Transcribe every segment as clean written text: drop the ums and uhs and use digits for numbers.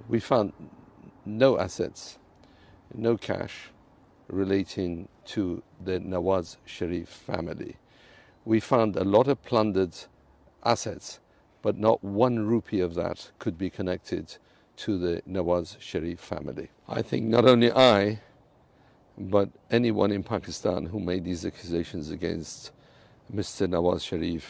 We found no assets, no cash relating to the Nawaz Shareef family. We found a lot of plundered assets, but not one rupee of that could be connected to the Nawaz Shareef family. I think not only I, but anyone in Pakistan who made these accusations against Mr. Nawaz Shareef,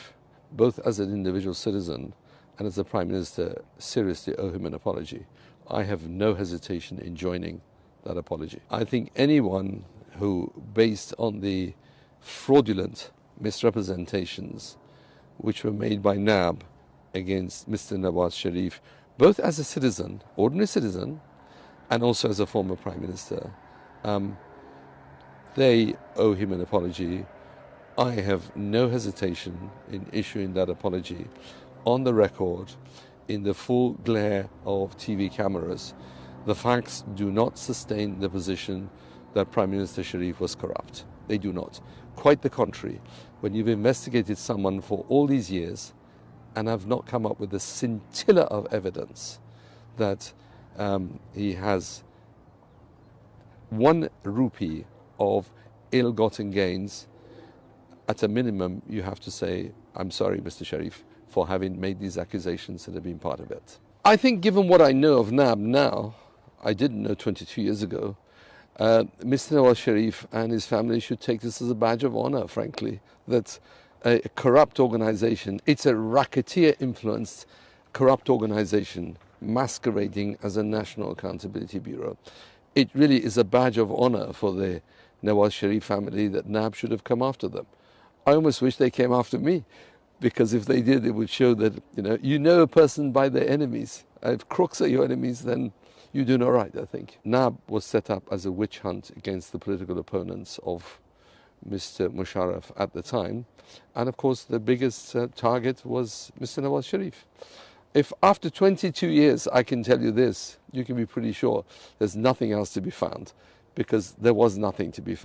both as an individual citizen and as the Prime Minister, seriously owe him an apology. I have no hesitation in joining that apology. I think anyone who, based on the fraudulent misrepresentations which were made by NAB against Mr. Nawaz Shareef, both as a citizen, ordinary citizen, and also as a former Prime Minister, they owe him an apology. I have no hesitation in issuing that apology on the record, in the full glare of TV cameras. The facts do not sustain the position that Prime Minister Shareef was corrupt. They do not. Quite the contrary. When you've investigated someone for all these years and have not come up with a scintilla of evidence that he has 1 rupee of ill-gotten gains, at a minimum, you have to say, I'm sorry, Mr. Shareef, for having made these accusations and have been part of it. I think given what I know of NAB now, I didn't know 22 years ago, Mr. Nawaz Shareef and his family should take this as a badge of honor, frankly, that a corrupt organization, it's a racketeer-influenced corrupt organization masquerading as a National Accountability Bureau. It really is a badge of honor for the Nawaz Shareef family that NAB should have come after them. I almost wish they came after me, because if they did, it would show that, you know a person by their enemies. If crooks are your enemies, then you're doing all right, I think. NAB was set up as a witch hunt against the political opponents of Mr. Musharraf at the time. And of course, the biggest target was Mr. Nawaz Shareef. If after 22 years I can tell you this, you can be pretty sure there's nothing else to be found, because there was nothing to be found.